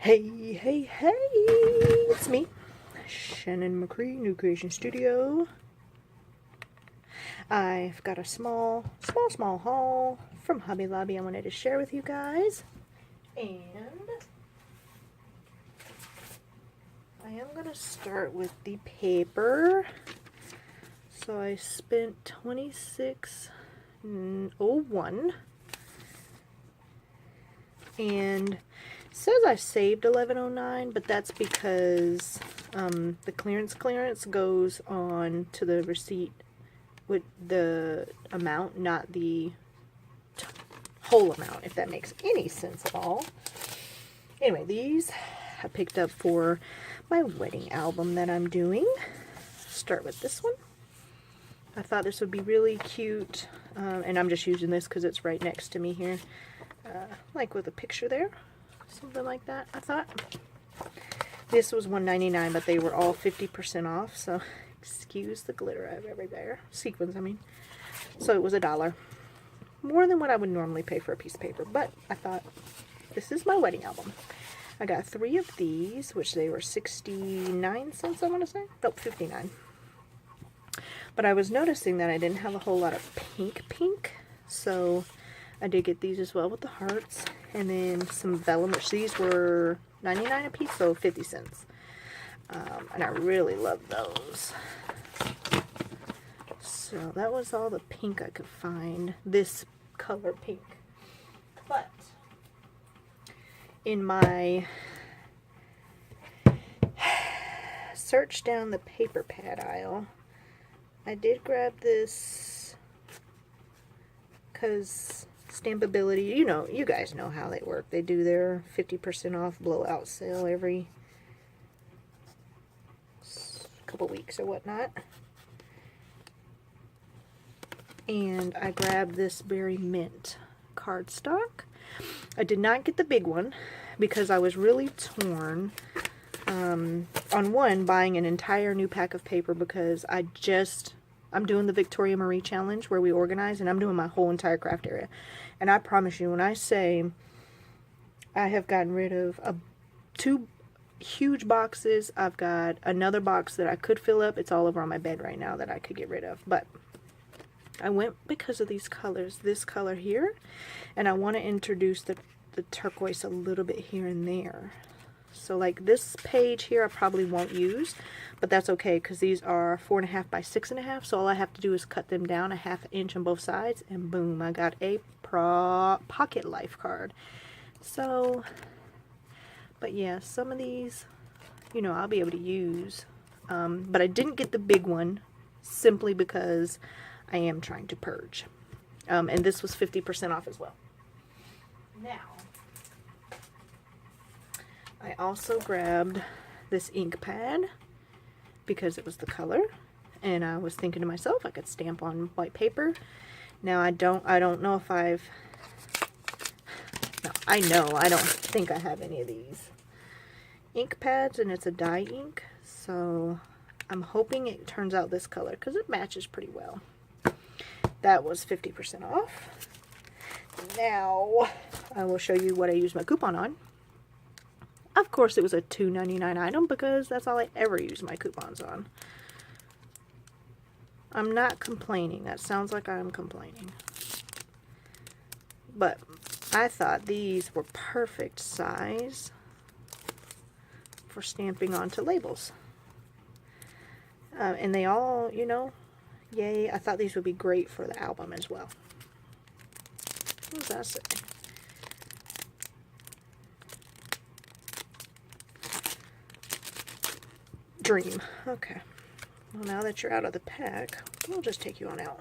Hey, hey, hey, it's me, Shannon McCree, New Creation Studio. I've got a small haul from Hobby Lobby I wanted to share with you guys. And I am going to start with the paper. So I spent $26.01 and says I saved $11.09, but that's because the clearance goes on to the receipt with the amount, not the whole amount, if that makes any sense at all. Anyway, these I picked up for my wedding album that I'm doing. Start with this one. I thought this would be really cute, and I'm just using this because it's right next to me here, like with a picture there. Something like that, I thought. This was $1.99, but they were all 50% off, so excuse the glitter I have everywhere. Sequins, I mean. So it was $1. More than what I would normally pay for a piece of paper, but I thought, this is my wedding album. I got 3 of these, which they were 69 cents, I want to say. Nope, 59. But I was noticing that I didn't have a whole lot of pink, so I did get these as well with the hearts. And then some vellum, which these were 99 a piece, so 50 cents. And I really love those. So that was all the pink I could find. This color pink. But in my search down the paper pad aisle, I did grab this because Stampability, you guys know how they work. They do their 50% off blowout sale every couple weeks or whatnot. And I grabbed this Berry Mint cardstock. I did not get the big one because I was really torn on one, buying an entire new pack of paper because I'm doing the Victoria Marie Challenge where we organize, and I'm doing my whole entire craft area. And I promise you, when I say I have gotten rid of 2 huge boxes, I've got another box that I could fill up. It's all over on my bed right now that I could get rid of. But I went because of these colors. This color here, and I want to introduce the turquoise a little bit here and there. So like this page here I probably won't use, but that's okay because these are 4.5 by 6.5, so all I have to do is cut them down 1/2 inch on both sides, and boom, I got a pocket life card. So, but yeah, some of these, I'll be able to use, but I didn't get the big one simply because I am trying to purge, and this was 50% off as well. Now, I also grabbed this ink pad because it was the color, and I was thinking to myself I could stamp on white paper. Now I don't know if I don't think I have any of these ink pads, and it's a dye ink, so I'm hoping it turns out this color because it matches pretty well. That was 50% off. Now I will show you what I used my coupon on. Of course, it was a $2.99 item because that's all I ever use my coupons on. I'm not complaining. That sounds like I'm complaining. But I thought these were perfect size for stamping onto labels. And they all, yay. I thought these would be great for the album as well. What does that say? Dream. Okay. Well, now that you're out of the pack, we'll just take you on out.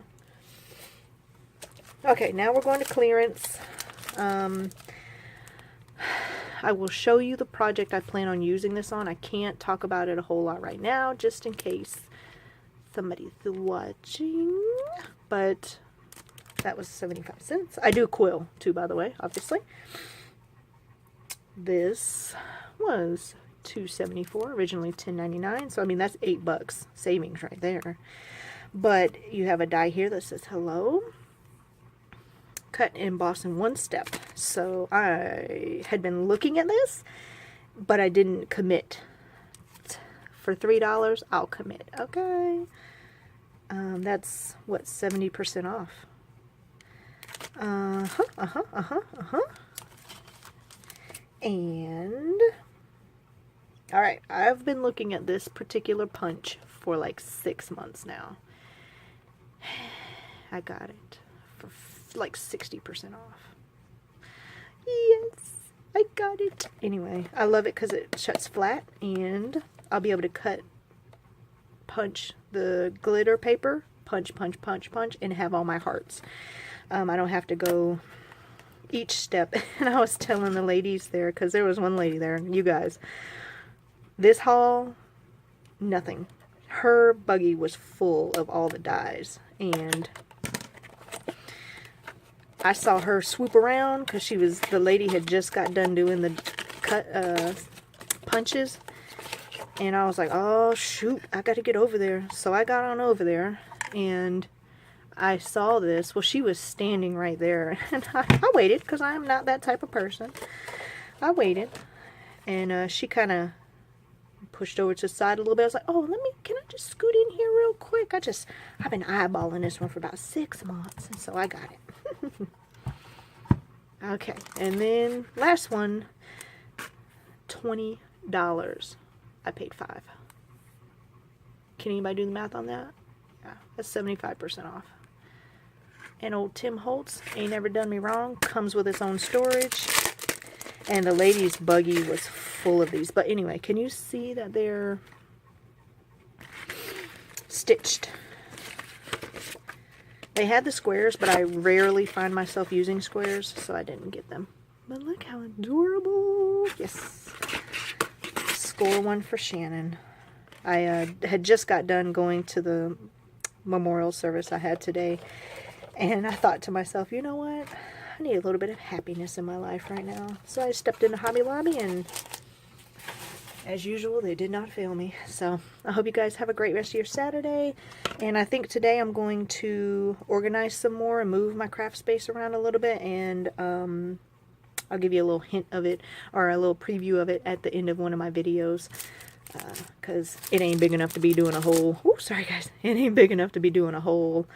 Okay, now we're going to clearance. I will show you the project I plan on using this on. I can't talk about it a whole lot right now, just in case somebody's watching. But that was 75 cents. I do quill too, by the way, obviously. This was $2.74, originally $10.99, so I mean that's $8 savings right there. But you have a die here that says hello, cut and emboss in one step. So I had been looking at this but I didn't commit. For $3, I'll commit. Okay. That's what, 70% off. And alright, I've been looking at this particular punch for like 6 months now. I got it for like 60% off. Yes, I got it. Anyway, I love it because it shuts flat, and I'll be able to punch the glitter paper, punch, and have all my hearts. I don't have to go each step. And I was telling the ladies there, because there was one lady there, you guys, this haul, nothing. Her buggy was full of all the dies, and I saw her swoop around because the lady had just got done doing the punches, and I was like, oh shoot, I got to get over there. So I got on over there, and I saw this. Well, she was standing right there, and I waited because I'm not that type of person. I waited, and she kind of pushed over to the side a little bit. I was like, oh, can I just scoot in here real quick? I've been eyeballing this one for about 6 months, and so I got it. Okay, and then last one, $20. I paid $5. Can anybody do the math on that? Yeah, that's 75% off. And old Tim Holtz ain't never done me wrong. Comes with its own storage. And the lady's buggy was full of these. But anyway, can you see that they're stitched? They had the squares, but I rarely find myself using squares, so I didn't get them. But look how adorable. Yes. Score one for Shannon. I had just got done going to the memorial service I had today, and I thought to myself, you know what? I need a little bit of happiness in my life right now. So I stepped into Hobby Lobby, and as usual, they did not fail me. So I hope you guys have a great rest of your Saturday. And I think today I'm going to organize some more and move my craft space around a little bit. And I'll give you a little hint of it, or a little preview of it at the end of one of my videos. Because it ain't big enough to be doing a whole... Oh, sorry guys. It ain't big enough to be doing a whole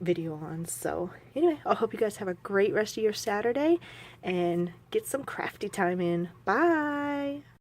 video on. So anyway, I hope you guys have a great rest of your Saturday and get some crafty time in. Bye!